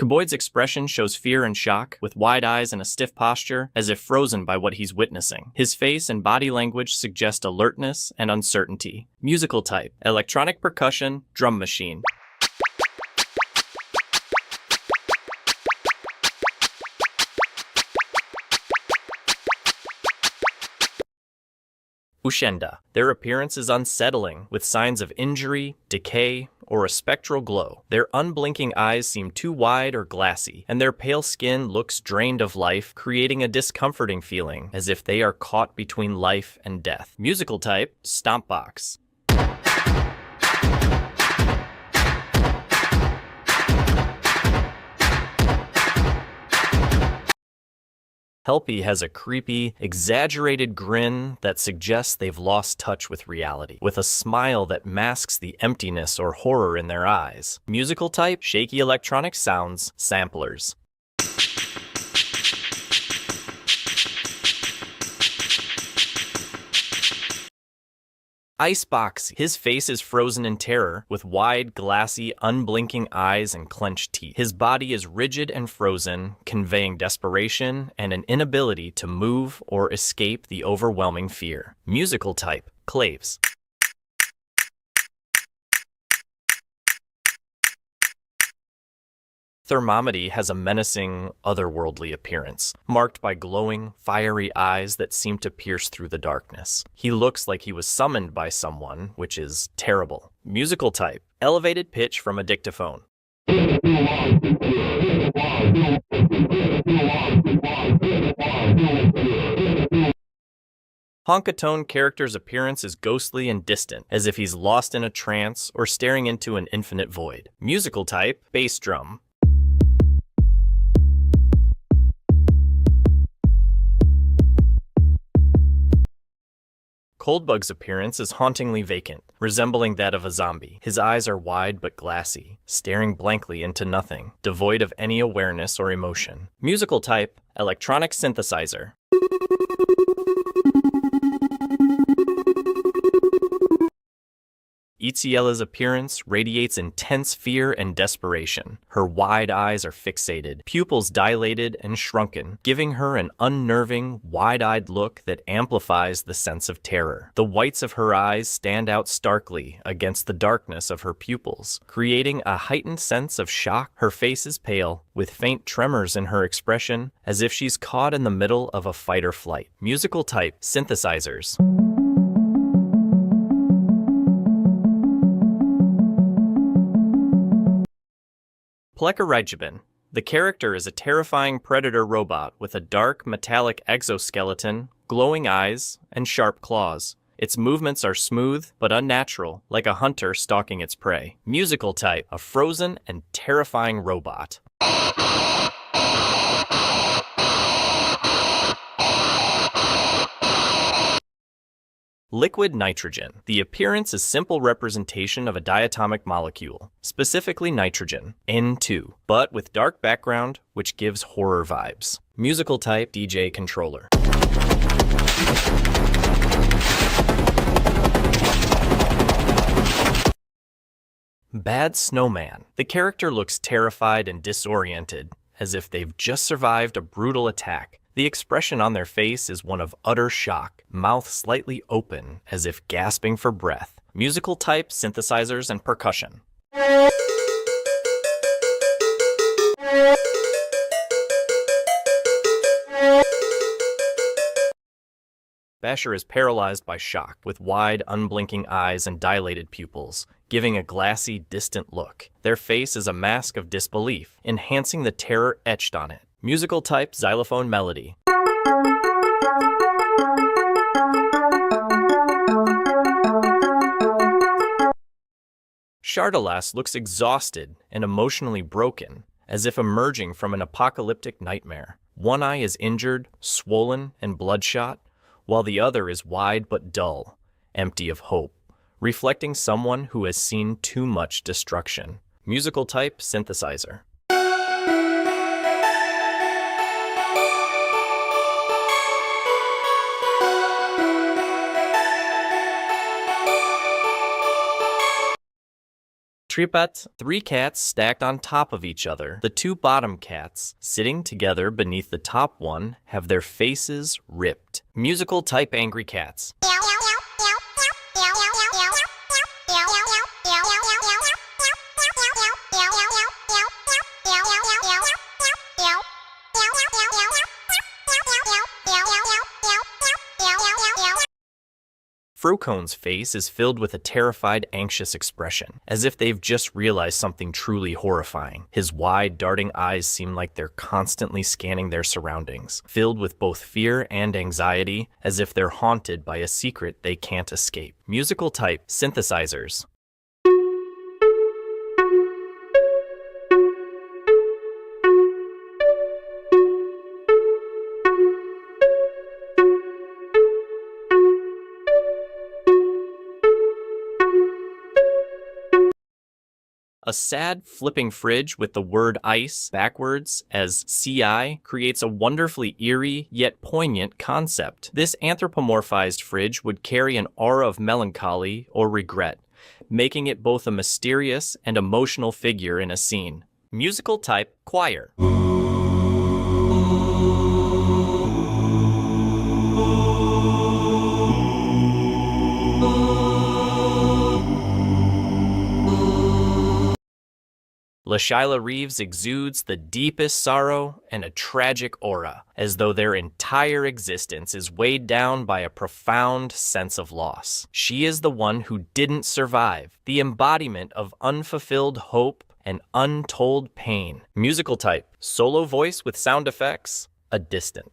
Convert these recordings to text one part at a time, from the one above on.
Cuboyd's expression shows fear and shock, with wide eyes and a stiff posture, as if frozen by what he's witnessing. His face and body language suggest alertness and uncertainty. Musical type: electronic percussion, drum machine. Ushanda. Their appearance is unsettling, with signs of injury, decay, or a spectral glow. Their unblinking eyes seem too wide or glassy, and their pale skin looks drained of life, creating a discomforting feeling, as if they are caught between life and death. Musical type: stompbox. Helpie has a creepy, exaggerated grin that suggests they've lost touch with reality, with a smile that masks the emptiness or horror in their eyes. Musical type: shaky electronic sounds, samplers. IcePackey. His face is frozen in terror, with wide, glassy, unblinking eyes and clenched teeth. His body is rigid and frozen, conveying desperation and an inability to move or escape the overwhelming fear. Musical type: claves. Thermomity has a menacing, otherworldly appearance, marked by glowing, fiery eyes that seem to pierce through the darkness. He looks like he was summoned by someone, which is terrible. Musical type: elevated pitch from a dictaphone. Honkatone character's appearance is ghostly and distant, as if he's lost in a trance or staring into an infinite void. Musical type: bass drum. ColdBug's appearance is hauntingly vacant, resembling that of a zombie. His eyes are wide but glassy, staring blankly into nothing, devoid of any awareness or emotion. Musical type: electronic synthesizer. Iciella's appearance radiates intense fear and desperation. Her wide eyes are fixated, pupils dilated and shrunken, giving her an unnerving, wide-eyed look that amplifies the sense of terror. The whites of her eyes stand out starkly against the darkness of her pupils, creating a heightened sense of shock. Her face is pale, with faint tremors in her expression, as if she's caught in the middle of a fight or flight. Musical type: synthesizers. Pleckerijebin. The character is a terrifying predator robot with a dark, metallic exoskeleton, glowing eyes, and sharp claws. Its movements are smooth but unnatural, like a hunter stalking its prey. Musical type: a frozen and terrifying robot. Liquid nitrogen. The appearance is simple representation of a diatomic molecule, specifically nitrogen, N2, but with dark background, which gives horror vibes. Musical type: DJ controller. Bad Snowman. The character looks terrified and disoriented, as if they've just survived a brutal attack. The expression on their face is one of utter shock, mouth slightly open, as if gasping for breath. Musical type: synthesizers and percussion. Basher is paralyzed by shock, with wide, unblinking eyes and dilated pupils, giving a glassy, distant look. Their face is a mask of disbelief, enhancing the terror etched on it. Musical type: xylophone melody. Shardilas looks exhausted and emotionally broken, as if emerging from an apocalyptic nightmare. One eye is injured, swollen, and bloodshot, while the other is wide but dull, empty of hope, reflecting someone who has seen too much destruction. Musical type: synthesizer. Trippat, 3 cats stacked on top of each other. The 2 bottom cats, sitting together beneath the top one, have their faces ripped. Musical type angry cats. FrowCone's face is filled with a terrified, anxious expression, as if they've just realized something truly horrifying. His wide, darting eyes seem like they're constantly scanning their surroundings, filled with both fear and anxiety, as if they're haunted by a secret they can't escape. Musical type synthesizers. A sad, flipping fridge with the word ice backwards as CI creates a wonderfully eerie yet poignant concept. This anthropomorphized fridge would carry an aura of melancholy or regret, making it both a mysterious and emotional figure in a scene. Musical type choir. Lashila Reeves exudes the deepest sorrow and a tragic aura, as though their entire existence is weighed down by a profound sense of loss. She is the one who didn't survive, the embodiment of unfulfilled hope and untold pain. Musical type, solo voice with sound effects, a distant.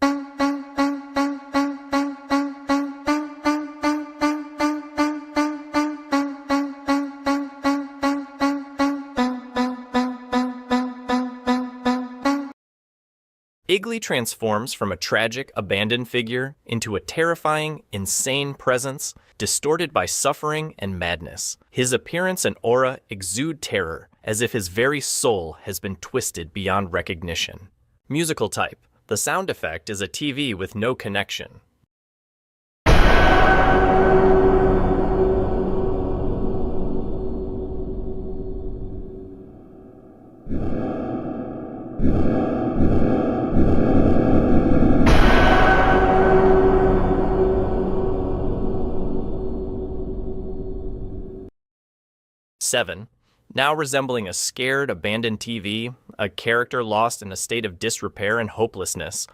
Iggley transforms from a tragic, abandoned figure into a terrifying, insane presence, distorted by suffering and madness. His appearance and aura exude terror, as if his very soul has been twisted beyond recognition. Musical type. The sound effect is a TV with no connection. Seven, now resembling a scared, abandoned TV, a character lost in a state of disrepair and hopelessness,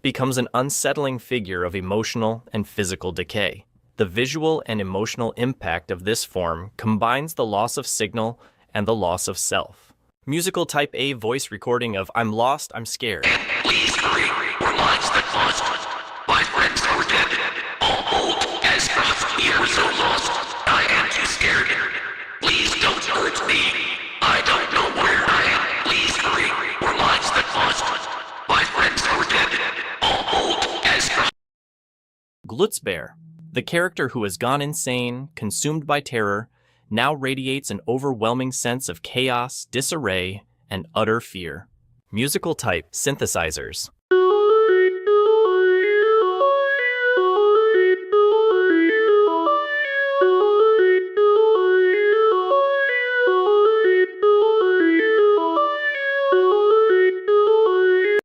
becomes an unsettling figure of emotional and physical decay. The visual and emotional impact of this form combines the loss of signal and the loss of self. Musical type A voice recording of I'm lost, I'm scared. Please hurry, we're lives that lost. My friends are dead. All old as crossed, we were so lost. I am too scared. Please don't hurt me. I don't know where I am. Please hurry, we're lives that lost. My friends are dead. All old as crossed. Glutzbar, the character who has gone insane, consumed by terror, now radiates an overwhelming sense of chaos, disarray, and utter fear. Musical type synthesizers.